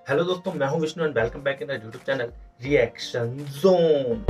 Hello दोस्तों, मैं हूं Vishnu and welcome back in our YouTube channel reaction zone.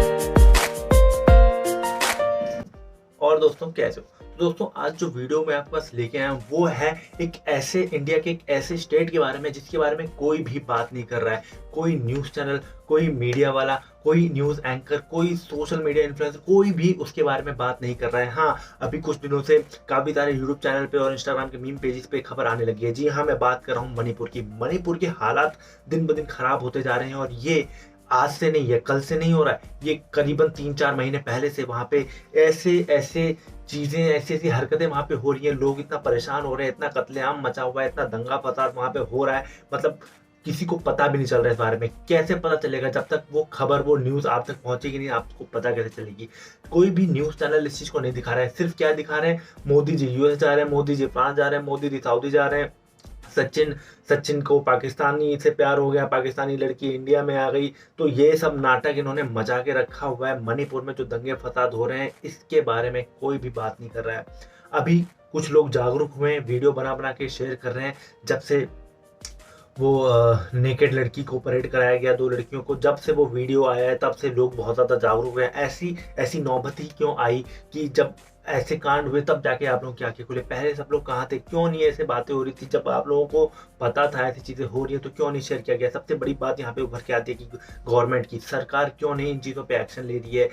और दोस्तों कैसे हो? तो दोस्तों आज जो वीडियो मैं आपके पास लेके आया हूँ वो है एक ऐसे इंडिया के एक ऐसे स्टेट के बारे में जिसके बारे में कोई भी बात नहीं कर रहा है। कोई न्यूज़ चैनल, कोई मीडिया वाला, कोई न्यूज़ एंकर, कोई सोशल मीडिया इन्फ्लुएंसर, कोई भी उसके बारे में बात नहीं कर रहा है। हाँ, अभी कुछ दिनों से काफ़ी सारे यूट्यूब चैनल पे और इंस्टाग्राम के मीम पेजेस पे खबर आने लगी है। जी हाँ, मैं बात कर रहा हूँ मणिपुर की। मणिपुर के हालात दिन ब दिन खराब होते जा रहे हैं और ये आज से नहीं है, कल से नहीं हो रहा है। ये करीबन 3-4 महीने पहले से वहाँ पे ऐसे चीजें, ऐसी हरकतें वहाँ पे हो रही हैं। लोग इतना परेशान हो रहे हैं, इतना कत्लेआम मचा हुआ है, इतना दंगा फसाद वहाँ पे हो रहा है। मतलब किसी को पता भी नहीं चल रहा है इस बारे में। कैसे पता चलेगा? जब तक वो खबर, वो न्यूज़ आप तक पहुंचेगी नहीं, आपको पता कैसे चलेगी? कोई भी न्यूज़ चैनल इस चीज़ को नहीं दिखा रहा है। सिर्फ क्या दिखा रहे हैं? मोदी जी यूएस जा रहे हैं, मोदी जी फ्रांस जा रहे हैं, मोदी जी सऊदी जा रहे हैं। सचिन को पाकिस्तानी से प्यार हो गया, पाकिस्तानी लड़की इंडिया में आ गई। तो ये सब नाटक इन्होंने मचा के रखा हुआ है। मणिपुर में जो दंगे फसाद हो रहे हैं इसके बारे में कोई भी बात नहीं कर रहा है। अभी कुछ लोग जागरूक हुए हैं, वीडियो बना के शेयर कर रहे हैं। जब से वो नेकेड लड़की को परेड कराया गया, 2 लड़कियों को, जब से वो वीडियो आया है तब से लोग बहुत ज़्यादा जागरूक हुए हैं। ऐसी नौबत ही क्यों आई कि जब ऐसे कांड हुए तब जाके आप लोगों की आंखें खुले? पहले सब लोग कहाँ थे? क्यों नहीं ऐसे बातें हो रही थी? जब आप लोगों को पता था ऐसी चीज़ें हो रही हैं तो क्यों नहीं शेयर किया गया? सबसे बड़ी बात यहाँ पे उभर के आती है कि गवर्नमेंट की, सरकार क्यों नहीं इन चीज़ों पे एक्शन ले रही है?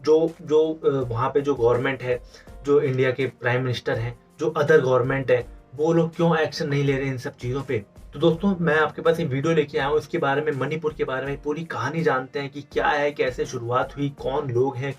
जो वहाँ पे जो गवर्नमेंट है, जो इंडिया के प्राइम मिनिस्टर हैं, जो अदर गवर्नमेंट है, वो लोग क्यों एक्शन नहीं ले रहे इन सब चीज़ों पे? तो दोस्तों मैं आपके पास एक वीडियो लेके आया हूँ। इसके बारे में, मणिपुर के बारे में पूरी कहानी जानते हैं कि क्या है, कैसे शुरुआत हुई, कौन लोग हैं,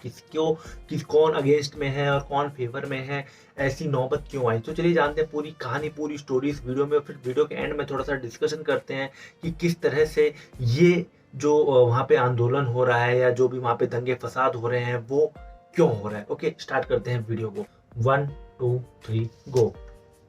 कौन अगेंस्ट में है और कौन फेवर में है, ऐसी नौबत क्यों आई। तो चलिए जानते हैं पूरी कहानी, पूरी स्टोरी इस वीडियो में। और फिर वीडियो के एंड में थोड़ा सा डिस्कशन करते हैं कि किस तरह से ये जो वहाँ पे आंदोलन हो रहा है या जो भी वहाँ पे दंगे फसाद हो रहे हैं वो क्यों हो रहा है। ओके, स्टार्ट करते हैं वीडियो को। 1 2 3 गो।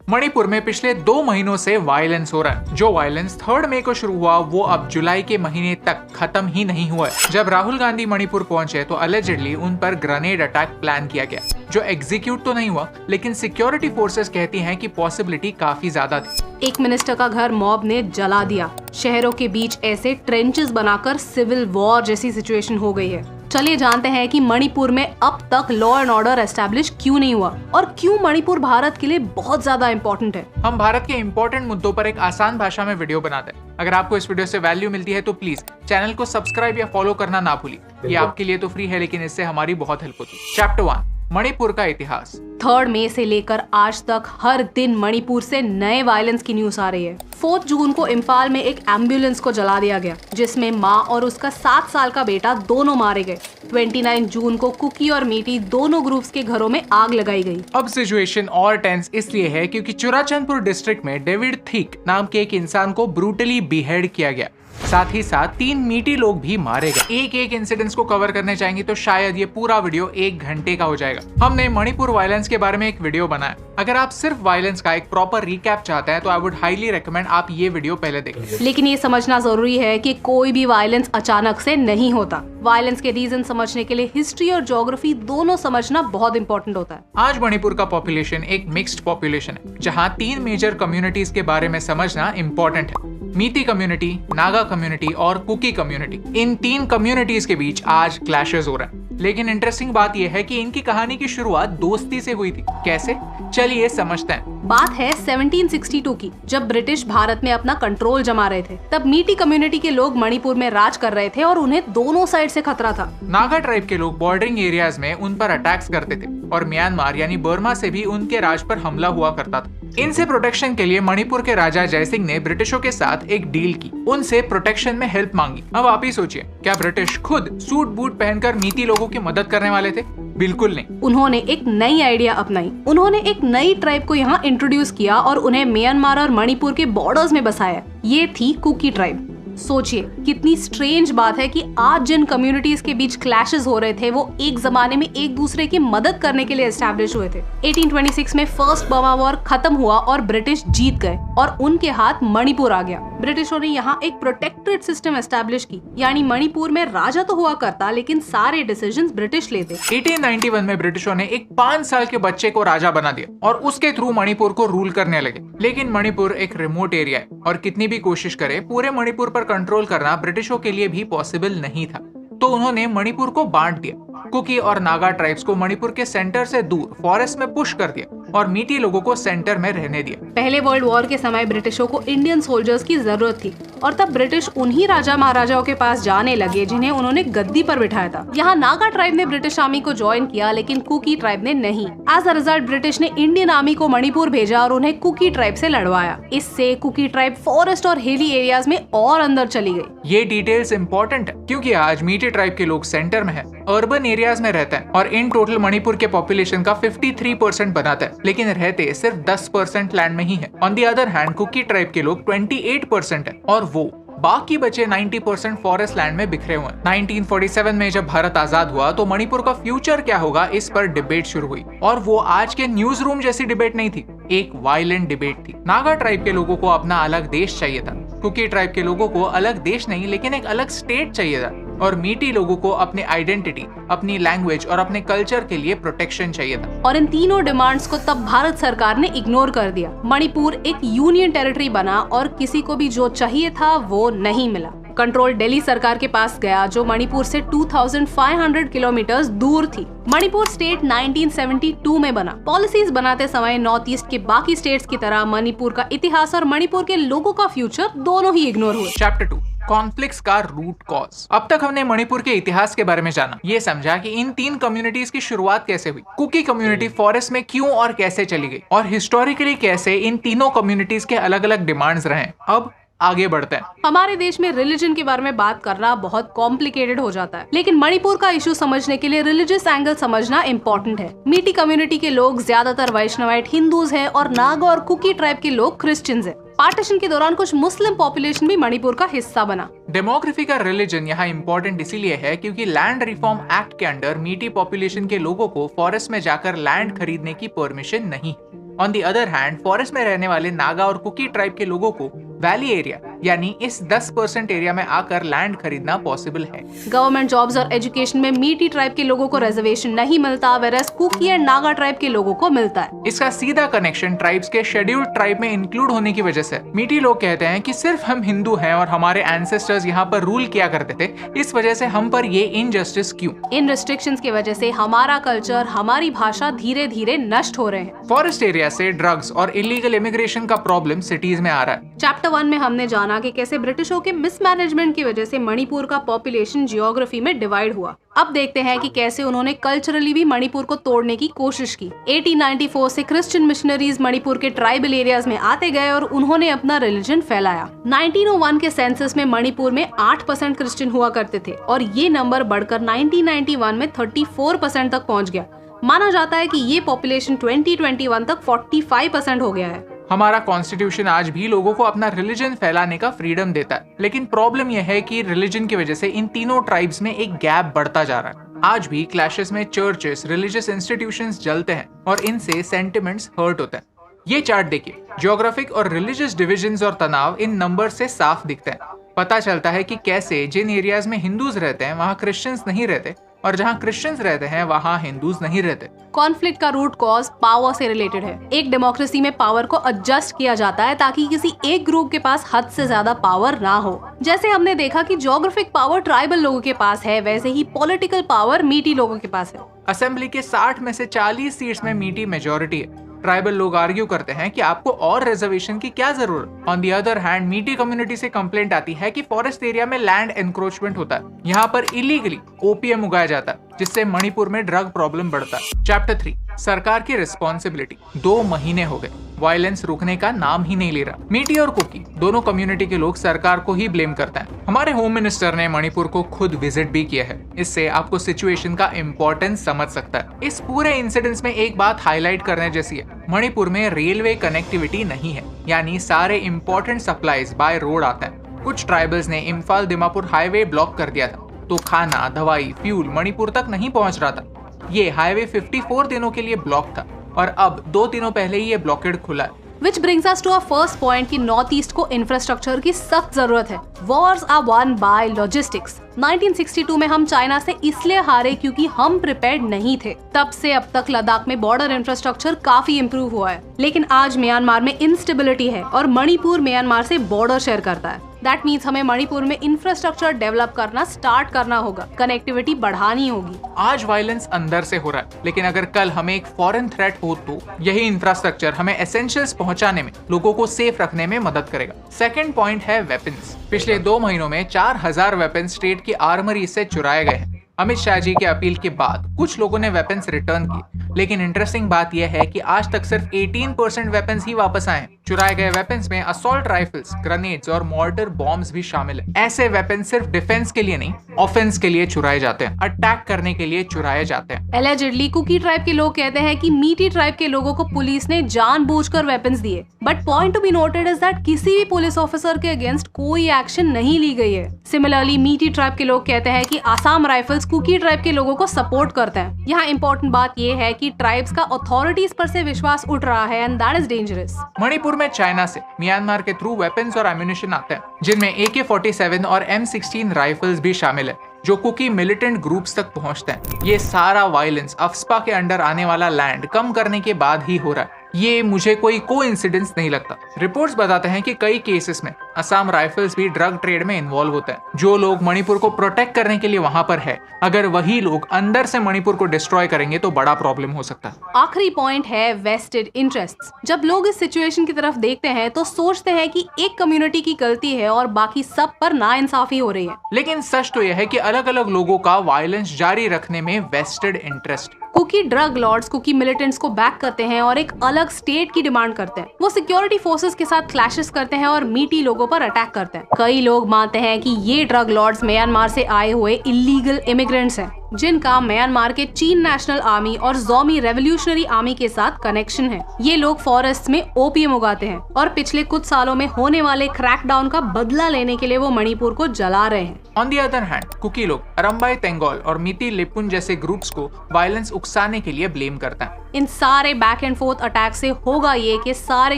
मणिपुर में पिछले 2 महीनों से वायलेंस हो रहा है। जो वायलेंस 3 मई को शुरू हुआ वो अब जुलाई के महीने तक खत्म ही नहीं हुआ है। जब राहुल गांधी मणिपुर पहुंचे तो अलेजेडली उन पर ग्रेनेड अटैक प्लान किया गया, जो एग्जीक्यूट तो नहीं हुआ, लेकिन सिक्योरिटी फोर्सेस कहती हैं कि पॉसिबिलिटी काफी ज्यादा थी। एक मिनिस्टर का घर मॉब ने जला दिया। शहरों के बीच ऐसे ट्रेंचेस बनाकर सिविल वॉर जैसी सिचुएशन हो गई है। चलिए जानते हैं कि मणिपुर में अब तक लॉ एंड ऑर्डर एस्टैब्लिश क्यों नहीं हुआ और क्यों मणिपुर भारत के लिए बहुत ज्यादा इम्पोर्टेंट है। हम भारत के इम्पोर्टेंट मुद्दों पर एक आसान भाषा में वीडियो बनाते हैं। अगर आपको इस वीडियो से वैल्यू मिलती है तो प्लीज चैनल को सब्सक्राइब या फॉलो करना ना भूलिए। ये आपके लिए तो फ्री है, लेकिन इससे हमारी बहुत हेल्प होती है। चैप्टर 1, मणिपुर का इतिहास। 3 मई से लेकर आज तक हर दिन मणिपुर से नए वायलेंस की न्यूज आ रही है। 4 जून को इम्फाल में एक एम्बुलेंस को जला दिया गया जिसमें माँ और उसका 7 साल का बेटा दोनों मारे गए। 29 जून को कुकी और मीटी दोनों ग्रुप्स के घरों में आग लगाई गई। अब सिचुएशन और टेंस इसलिए है क्योंकि चुराचंदपुर डिस्ट्रिक्ट में डेविड थिक नाम के एक इंसान को ब्रूटली बिहेड किया गया। साथ ही साथ 3 मीटी लोग भी मारे गए। एक इंसिडेंट्स को कवर करने चाहेंगे तो शायद ये पूरा वीडियो 1 घंटे का हो जाएगा। हमने मणिपुर वायलेंस के बारे में एक वीडियो बनाया। अगर आप सिर्फ वायलेंस का एक प्रॉपर रिकैप चाहते हैं तो आई वुड हाईली रेकमेंड आप ये वीडियो पहले देखें। लेकिन ये समझना जरूरी है कि कोई भी वायलेंस अचानक से नहीं होता। वायलेंस के रीजन समझने के लिए हिस्ट्री और ज्योग्राफी दोनों समझना बहुत इंपॉर्टेंट होता है। आज मणिपुर का पॉपुलेशन एक मिक्स्ड पॉपुलेशन है, जहाँ 3 मेजर कम्युनिटीज के बारे में समझना इम्पोर्टेंट है। मीती कम्युनिटी, नागा कम्युनिटी और कुकी कम्युनिटी। इन 3 कम्युनिटीज के बीच आज क्लैशेस हो रहे हैं। लेकिन इंटरेस्टिंग बात यह है कि इनकी कहानी की शुरुआत दोस्ती से हुई थी। कैसे? चलिए समझते हैं। बात है 1762 की, जब ब्रिटिश भारत में अपना कंट्रोल जमा रहे थे। तब मीटी कम्युनिटी के लोग मणिपुर में राज कर रहे थे और उन्हें दोनों साइड से खतरा था। नागा ट्राइब के लोग बॉर्डरिंग एरियाज में उन पर अटैक्स करते थे और म्यांमार यानी बर्मा से भी उनके राज पर हमला हुआ करता था। इनसे प्रोटेक्शन के लिए मणिपुर के राजा जयसिंह ने ब्रिटिशों के साथ एक डील की, उनसे प्रोटेक्शन में हेल्प मांगी। अब आप ही सोचिए, क्या ब्रिटिश खुद सूट बूट पहनकर मीती लोगों की मदद करने वाले थे? बिल्कुल नहीं। उन्होंने एक नई आइडिया अपनाई। उन्होंने एक नई ट्राइब को यहाँ इंट्रोड्यूस किया और उन्हें म्यांमार और मणिपुर के बॉर्डर्स में बसाया। ये थी कुकी ट्राइब। सोचिए कितनी स्ट्रेंज बात है कि आज जिन कम्युनिटीज के बीच क्लैशेस हो रहे थे वो एक जमाने में एक दूसरे की मदद करने के लिए एस्टैब्लिश हुए थे। 1826 में फर्स्ट बर्मा वॉर खत्म हुआ और ब्रिटिश जीत गए और उनके हाथ मणिपुर आ गया। ब्रिटिशों ने यहाँ एक प्रोटेक्टरेट सिस्टम एस्टैब्लिश की, यानी मणिपुर में राजा तो हुआ करता लेकिन सारे डिसीजंस ब्रिटिश लेते। 1891 में ब्रिटिशों ने एक 5 साल के बच्चे को राजा बना दिया और उसके थ्रू मणिपुर को रूल करने लगे। लेकिन मणिपुर एक रिमोट एरिया है और कितनी भी कोशिश करे पूरे मणिपुर पर कंट्रोल करना ब्रिटिशों के लिए भी पॉसिबल नहीं था। तो उन्होंने मणिपुर को बांट दिया। कुकी और नागा ट्राइब्स को मणिपुर के सेंटर से दूर फॉरेस्ट में पुश कर दिया और मीटी लोगों को सेंटर में रहने दिया। पहले वर्ल्ड वॉर के समय ब्रिटिशों को इंडियन सोल्जर्स की जरूरत थी और तब ब्रिटिश उन्हीं राजा महाराजाओं के पास जाने लगे जिन्हें उन्होंने गद्दी पर बिठाया था। यहाँ नागा ट्राइब ने ब्रिटिश आर्मी को ज्वाइन किया लेकिन कुकी ट्राइब ने नहीं। एज अ रिजल्ट ब्रिटिश ने इंडियन आर्मी को मणिपुर भेजा और उन्हें कुकी ट्राइब से लड़वाया। इससे कुकी ट्राइब फॉरेस्ट और हिली एरियाज में और अंदर चली गई। ये डिटेल्स इंपॉर्टेंट है क्योंकि आज मीटी ट्राइब के लोग सेंटर में है, अर्बन एरियाज में रहते हैं और इन टोटल मणिपुर के पॉपुलेशन का 53% बनाता है, लेकिन रहते सिर्फ 10% लैंड में ही है। On the other hand Kuki tribe के लोग 28% है और वो बाकी बचे 90% फॉरेस्ट लैंड में बिखरे हुए हैं। 1947 में जब भारत आजाद हुआ तो मणिपुर का फ्यूचर क्या होगा इस पर डिबेट शुरू हुई और वो आज के न्यूज रूम जैसी डिबेट नहीं थी, एक वायलेंट डिबेट थी। नागा ट्राइब के लोगों को अपना अलग देश चाहिए था, कुकी ट्राइब के लोगों को अलग देश नहीं लेकिन एक अलग स्टेट चाहिए था और मीटी लोगों को अपनी आइडेंटिटी, अपनी लैंग्वेज और अपने कल्चर के लिए प्रोटेक्शन चाहिए था। और इन तीनों डिमांड्स को तब भारत सरकार ने इग्नोर कर दिया। मणिपुर एक यूनियन टेरिटरी बना और किसी को भी जो चाहिए था वो नहीं मिला। कंट्रोल दिल्ली सरकार के पास गया जो मणिपुर से 2500 किलोमीटर दूर थी। मणिपुर स्टेट 1972 में बना। पॉलिसीज बनाते समय नॉर्थ ईस्ट के बाकी स्टेट्स की तरह मणिपुर का इतिहास और मणिपुर के लोगों का फ्यूचर दोनों ही इग्नोर हुए। चैप्टर 2 कॉन्फ्लिक्ट्स का रूट कॉज। अब तक हमने मणिपुर के इतिहास के बारे में जाना, ये समझा कि इन 3 कम्युनिटीज की शुरुआत कैसे हुई, कुकी कम्युनिटी फॉरेस्ट में क्यों और कैसे चली गई और हिस्टोरिकली कैसे इन तीनों कम्युनिटीज के अलग अलग डिमांड्स रहे। अब आगे बढ़ते हैं। हमारे देश में रिलीजन के बारे में बात करना बहुत कॉम्प्लिकेटेड हो जाता है, लेकिन मणिपुर का इशू समझने के लिए रिलीजियस एंगल समझना इम्पोर्टेंट है। मीटी कम्युनिटी के लोग ज्यादातर वैष्णवाइट हिंदूज हैं और नागा और कुकी ट्राइब के लोग क्रिश्चियंस हैं। पार्टीशन के दौरान कुछ मुस्लिम पॉपुलेशन भी मणिपुर का हिस्सा बना। डेमोग्राफी का रिलीजन यहाँ इम्पोर्टेंट इसीलिए है क्योंकि लैंड रिफॉर्म एक्ट के अंडर मीटी पॉपुलेशन के लोगों को फॉरेस्ट में जाकर लैंड खरीदने की परमिशन नहीं। On the other hand forest में रहने वाले नागा और कुकी ट्राइब के लोगों को वैली एरिया यानी इस 10% एरिया में आकर लैंड खरीदना पॉसिबल है। गवर्नमेंट जॉब्स और एजुकेशन में मीटी ट्राइब के लोगों को रिजर्वेशन नहीं मिलता, whereas Kuki and Naga tribe के लोगों को मिलता है। इसका सीधा कनेक्शन ट्राइब्स के शेड्यूल्ड ट्राइब में इंक्लूड होने की वजह से। मीटी लोग कहते हैं कि सिर्फ हम हिंदू हैं और हमारे एंसेस्टर्स यहाँ पर रूल किया करते थे, इस वजह से हम पर ये इनजस्टिस क्यों। इन रिस्ट्रिक्शंस की वजह से हमारा कल्चर, हमारी भाषा धीरे धीरे नष्ट हो रहे हैं। फॉरेस्ट एरिया से ड्रग्स और इलीगल इमिग्रेशन का प्रॉब्लम सिटीज में आ रहा है। चैप्टर 1 में हमने जाना कि कैसे ब्रिटिशों के मिसमैनेजमेंट की वजह से मणिपुर का पॉपुलेशन जियोग्राफी में डिवाइड हुआ। अब देखते हैं कि कैसे उन्होंने कल्चरली भी मणिपुर को तोड़ने की कोशिश की। 1894 से क्रिश्चियन मिशनरीज मणिपुर के ट्राइबल एरियाज में आते गए और उन्होंने अपना रिलीजन फैलाया। 1901 के सेंसस में मणिपुर में 8% क्रिश्चियन हुआ करते थे और ये नंबर बढ़कर 1991 में 34% तक पहुंच गया। माना जाता है कि ये पॉपुलेशन 2021 तक 45% हो गया है। हमारा कॉन्स्टिट्यूशन आज भी लोगों को अपना रिलीजन फैलाने का फ्रीडम देता है, लेकिन प्रॉब्लम यह है कि रिलीजन की वजह से इन तीनों ट्राइब्स में एक गैप बढ़ता जा रहा है। आज भी क्लैशेस में चर्चेस, रिलीजियस इंस्टीट्यूशंस जलते हैं और इनसे सेंटिमेंट्स हर्ट होते हैं। ये चार्ट देखिए, ज्योग्राफिक और रिलीजियस डिविजन्स और तनाव इन नंबर से साफ दिखते हैं। पता चलता है कि कैसे जिन एरियाज में हिंदूज रहते हैं वहाँ क्रिश्चियंस नहीं रहते और जहाँ क्रिश्चियंस रहते हैं वहाँ हिंदूज नहीं रहते। कॉन्फ्लिक्ट का रूट कॉज पावर से रिलेटेड है। एक डेमोक्रेसी में पावर को एडजस्ट किया जाता है ताकि किसी एक ग्रुप के पास हद से ज्यादा पावर ना हो। जैसे हमने देखा कि ज्योग्राफिक पावर ट्राइबल लोगों के पास है, वैसे ही पॉलिटिकल पावर मीटी लोगों के पास है। असेंबली के 60 में से 40 सीट्स में मीटी मेजोरिटी है। ट्राइबल लोग आर्ग्यू करते हैं कि आपको और रिजर्वेशन की क्या जरूरत। ऑन दी अदर हैंड मीटी कम्युनिटी से कंप्लेंट आती है कि फॉरेस्ट एरिया में लैंड एनक्रोचमेंट होता है, यहाँ पर इलीगली ओपीएम उगाया जाता है जिससे मणिपुर में ड्रग प्रॉब्लम बढ़ता है। चैप्टर 3 सरकार की रिस्पॉन्सिबिलिटी। 2 महीने हो गए, वायलेंस रुकने का नाम ही नहीं ले रहा। मीटी और कुकी दोनों कम्युनिटी के लोग सरकार को ही ब्लेम करते हैं। हमारे होम मिनिस्टर ने मणिपुर को खुद विजिट भी किया है, इससे आपको सिचुएशन का इम्पोर्टेंस समझ सकता है। इस पूरे इंसिडेंस में एक बात हाईलाइट करने जैसी है, मणिपुर में रेलवे कनेक्टिविटी नहीं है, यानी सारे इम्पोर्टेंट सप्लाईज बाय रोड आते हैं। कुछ ट्राइबल्स ने इम्फाल दिमापुर हाईवे ब्लॉक कर दिया था, तो खाना, दवाई, फ्यूल मणिपुर तक नहीं पहुंच रहा था। ये हाईवे 54 दिनों के लिए ब्लॉक था और अब 2 दिनों पहले ही ये ब्लॉकेड खुला है। Which brings us to our first point कि नॉर्थ ईस्ट को इंफ्रास्ट्रक्चर की सख्त जरूरत है। Wars are won by logistics. 1962 में हम चाइना से इसलिए हारे क्योंकि हम प्रिपेयर्ड नहीं थे। तब से अब तक लद्दाख में बॉर्डर इंफ्रास्ट्रक्चर काफी इम्प्रूव हुआ है, लेकिन आज म्यांमार में इंस्टेबिलिटी है और मणिपुर म्यांमार से बॉर्डर शेयर करता है। दैट मीन्स हमें मणिपुर में इंफ्रास्ट्रक्चर डेवलप करना स्टार्ट करना होगा, कनेक्टिविटी बढ़ानी होगी। आज वायलेंस अंदर से हो रहा है, लेकिन अगर कल हमें एक फॉरेन थ्रेट हो तो यही इंफ्रास्ट्रक्चर हमें एसेंशियल्स पहुंचाने में, लोगों को सेफ रखने में मदद करेगा। सेकंड पॉइंट है वेपन्स। पिछले 2 महीनों में 4000 वेपन स्टेट की आर्मरी से चुराए गए हैं। अमित शाह जी के अपील के बाद कुछ लोगों ने वेपन्स रिटर्न किए, लेकिन इंटरेस्टिंग बात यह है कि आज तक सिर्फ 18% वेपन्स ही वापस आए। चुराए गए वेपन्स में असॉल्ट राइफल्स, ग्रेनेड्स और मॉर्टर बॉम्ब्स भी शामिल है। ऐसे वेपन सिर्फ डिफेंस के लिए नहीं, ऑफेंस के लिए चुराए जाते हैं, अटैक करने के लिए चुराए जाते हैं। एलिजिडली कुकी ट्राइब के लोग कहते हैं कि मीटी ट्राइब के लोगों को पुलिस ने जानबूझकर वेपन्स दिए, but point to be noted is that किसी भी पुलिस ऑफिसर के अगेंस्ट कोई एक्शन नहीं ली गई है। सिमिलरली मीटी ट्राइब के लोग कहते हैं कि आसाम राइफल्स कुकी ट्राइब के लोगों को सपोर्ट करते हैं। यहाँ इंपॉर्टेंट बात ये है कि ट्राइब्स का अथॉरिटीज पर से विश्वास उठ रहा है and that is dangerous. Manipur में चाइना से म्यांमार के थ्रू वेपन्स और एम्यूनिशन आते हैं, जिनमें AK-47 और M16 राइफल्स भी शामिल है, जो कुकी मिलिटेंट ग्रुप्स तक पहुंचते हैं। ये सारा वायलेंस अफ्स्पा के अंडर आने वाला लैंड कम करने के बाद ही हो रहा है। ये मुझे कोई कोइंसिडेंस नहीं लगता। रिपोर्ट्स बताते हैं कि कई केसेस में असम राइफल्स भी ड्रग ट्रेड में इन्वॉल्व होते हैं। जो लोग मणिपुर को प्रोटेक्ट करने के लिए वहां पर है, अगर वही लोग अंदर से मणिपुर को डिस्ट्रॉय करेंगे तो बड़ा प्रॉब्लम हो सकता है। आखिरी पॉइंट है वेस्टेड इंटरेस्ट्स। जब लोग इस सिचुएशन की तरफ देखते हैं तो सोचते हैं कि एक कम्युनिटी की गलती है और बाकी सब पर नाइंसाफी हो रही है, लेकिन सच तो यह है कि अलग अलग लोगों का वायलेंस जारी रखने में vested interest. Kuki drug lords Kuki militants को बैक करते हैं और एक अलग स्टेट की डिमांड करते हैं। वो सिक्योरिटी फोर्सेस के साथ क्लैशेस करते हैं और मीटी लोगों पर अटैक करते हैं। कई लोग मानते हैं कि ये ड्रग लॉर्ड्स म्यांमार से आए हुए इलीगल इमिग्रेंट्स हैं, जिनका म्यांमार के चीन नेशनल आर्मी और ज़ोमी रेवोल्यूशनरी आर्मी के साथ कनेक्शन है। ये लोग फॉरेस्ट में ओपीएम उगाते हैं और पिछले कुछ सालों में होने वाले क्रैकडाउन का बदला लेने के लिए वो मणिपुर को जला रहे हैं। On the other hand, Kuki लोग अरम्बाई तेंगोल और मिती लेपुन जैसे ग्रुप्स को वायलेंस उकसाने के लिए ब्लेम करते हैं। इन सारे बैक एंड फोर्थ अटैक से होगा ये कि सारे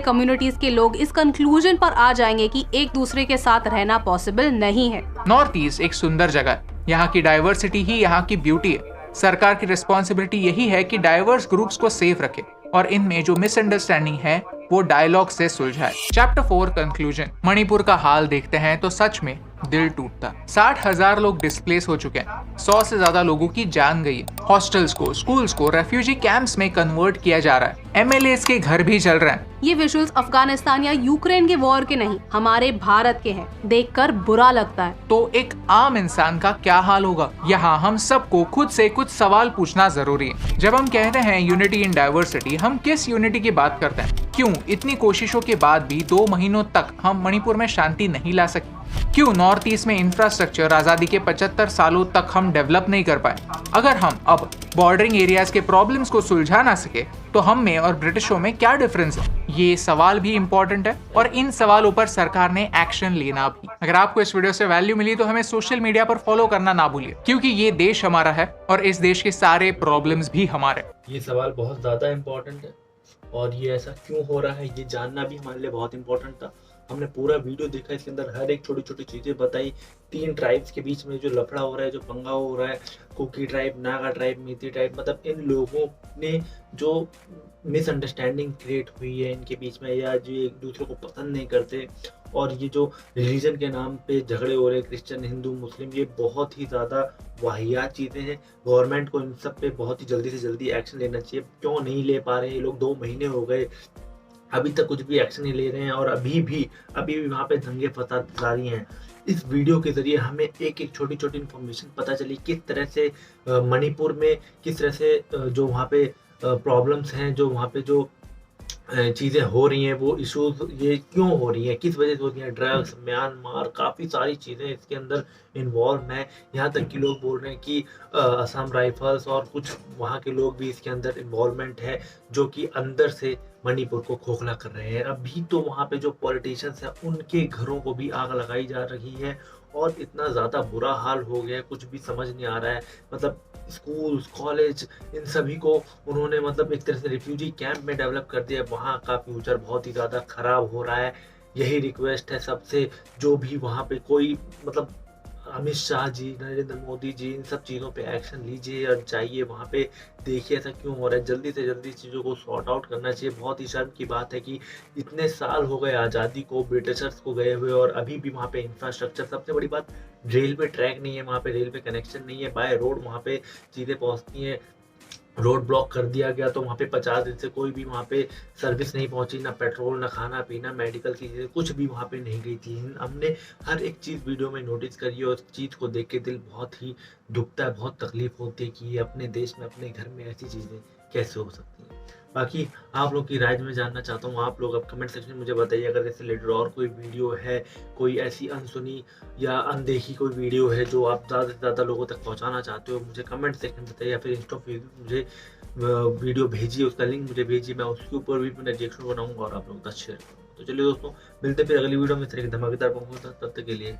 कम्युनिटीज के लोग इस कंक्लूजन पर आ जाएंगे कि एक दूसरे के साथ रहना पॉसिबल नहीं है। नॉर्थ ईस्ट एक सुंदर जगह है, यहाँ की डाइवर्सिटी ही यहाँ की ब्यूटी है। सरकार की रिस्पॉन्सिबिलिटी यही है कि डाइवर्स ग्रुप्स को सेफ रखे और इनमें जो मिसअंडरस्टैंडिंग है वो डायलॉग से सुलझाए। Chapter 4 conclusion. मणिपुर का हाल देखते हैं तो सच में दिल टूटता। 60,000 लोग डिस्प्लेस हो चुके हैं, 100 से ज्यादा लोगों की जान गई है। हॉस्टल्स को, स्कूल्स को रेफ्यूजी कैंप्स में कन्वर्ट किया जा रहा है। MLAs के घर भी जल रहे हैं। ये विजुअल्स अफगानिस्तान या यूक्रेन के वॉर के नहीं, हमारे भारत के हैं। देखकर बुरा लगता है। तो एक आम इंसान का क्या हाल होगा? यहाँ हम सबको खुद से कुछ सवाल पूछना जरूरी है। जब हम कहते हैं यूनिटी इन डाइवर्सिटी, हम किस यूनिटी की बात करते हैं? क्यों इतनी कोशिशों के बाद भी 2 महीनों तक हम मणिपुर में शांति नहीं ला सके? क्यों नॉर्थ ईस्ट में इंफ्रास्ट्रक्चर आजादी के 75 सालों तक हम डेवलप नहीं कर पाए? अगर हम अब बॉर्डरिंग एरियाज के प्रॉब्लम्स को सुलझा ना सके तो हम में और ब्रिटिशों में क्या डिफरेंस है? ये सवाल भी इम्पोर्टेंट है और इन सवालों पर सरकार ने एक्शन लेना भी। अगर आपको इस वीडियो से वैल्यू मिली तो हमें सोशल मीडिया पर फॉलो करना ना भूलिए, क्योंकि ये देश हमारा है और इस देश के सारे प्रॉब्लम्स भी हमारे। ये सवाल बहुत ज़्यादा इम्पोर्टेंट है और ये ऐसा क्यों हो रहा है ये जानना भी हमारे लिए बहुत इम्पोर्टेंट था। हमने पूरा वीडियो देखा, इसके अंदर हर एक छोटी छोटी चीज़ें बताई। 3 ट्राइब्स के बीच में जो लफड़ा हो रहा है, जो पंगा हो रहा है, Kuki tribe, Naga tribe, Meitei tribe, मतलब इन लोगों ने जो मिसअंडरस्टैंडिंग क्रिएट हुई है इनके बीच में, या जो एक दूसरे को पसंद नहीं करते, और ये जो रिलीजन के नाम पे झगड़े हो रहे हैं, क्रिश्चियन, हिंदू, मुस्लिम, ये बहुत ही ज़्यादा वाहियात चीज़ें हैं। गवर्नमेंट को इन सब पे बहुत ही जल्दी से जल्दी एक्शन लेना चाहिए। क्यों नहीं ले पा रहे हैं ये लोग? 2 महीने हो गए, अभी तक कुछ भी एक्शन नहीं ले रहे हैं और अभी भी वहाँ पे दंगे फसाद जारी हैं। इस वीडियो के जरिए हमें एक छोटी छोटी इन्फॉर्मेशन पता चली किस तरह से मणिपुर में किस तरह से जो वहाँ पे प्रॉब्लम्स हैं, जो वहाँ पे जो चीज़ें हो रही हैं, वो इश्यूज ये क्यों हो रही हैं, किस वजह से हो रही हैं। ड्रग्स, म्यांमार, काफ़ी सारी चीज़ें इसके अंदर इन्वॉल्व हैं। यहाँ तक कि लोग बोल रहे हैं कि असम राइफल्स और कुछ वहाँ के लोग भी इसके अंदर इन्वॉल्वमेंट है, जो कि अंदर से मणिपुर को खोखला कर रहे हैं। अभी तो वहाँ पे जो पॉलिटिशियंस हैं उनके घरों को भी आग लगाई जा रही है और इतना ज़्यादा बुरा हाल हो गया है, कुछ भी समझ नहीं आ रहा है। मतलब स्कूल्स, कॉलेज, इन सभी को उन्होंने मतलब एक तरह से रिफ्यूजी कैंप में डेवलप कर दिया। वहाँ का फ्यूचर बहुत ही ज़्यादा खराब हो रहा है। यही रिक्वेस्ट है सबसे, जो भी वहाँ पे कोई मतलब अमित शाह जी, नरेंद्र मोदी जी, इन सब चीज़ों पे एक्शन लीजिए और जाइए वहाँ पे, देखिए ऐसा क्यों हो रहा है। जल्दी से जल्दी चीज़ों को सॉर्ट आउट करना चाहिए। बहुत ही शर्म की बात है कि इतने साल हो गए आज़ादी को, ब्रिटिशर्स को गए हुए, और अभी भी वहाँ पे इंफ्रास्ट्रक्चर, सबसे बड़ी बात रेलवे ट्रैक नहीं है वहाँ पे, रेलवे कनेक्शन नहीं है, बाय रोड वहाँ पे चीज़ें पहुँचती हैं। रोड ब्लॉक कर दिया गया तो वहाँ पे 50 दिन से कोई भी वहाँ पे सर्विस नहीं पहुंची, ना पेट्रोल, ना खाना पीना, मेडिकल की चीज़ें कुछ भी वहाँ पे नहीं गई थी। हमने हर एक चीज़ वीडियो में नोटिस करी है और उस चीज़ को देख के दिल बहुत ही दुखता है, बहुत तकलीफ होती है कि ये अपने देश में, अपने घर में ऐसी चीज़ें कैसे हो सकती हैं। बाकी आप लोग की राय मैं जानना चाहता हूँ। आप लोग अब कमेंट सेक्शन में मुझे बताइए, अगर इससे रिलेटेड और कोई वीडियो है, कोई ऐसी अनसुनी या अनदेखी कोई वीडियो है जो आप ज़्यादा से ज़्यादा लोगों तक पहुँचाना चाहते हो, मुझे कमेंट सेक्शन में बताइए, या फिर इंस्टा फेसबुक मुझे वीडियो भेजिए, उसका लिंक मुझे भेजिए, मैं उसके ऊपर भी अपना रिएक्शन बनाऊंगा और आप लोगों के साथ शेयर करूँगा। तो चलिए दोस्तों, मिलते फिर अगली वीडियो में इस तरह की धमाकेदार पहुँचता, तब तक के लिए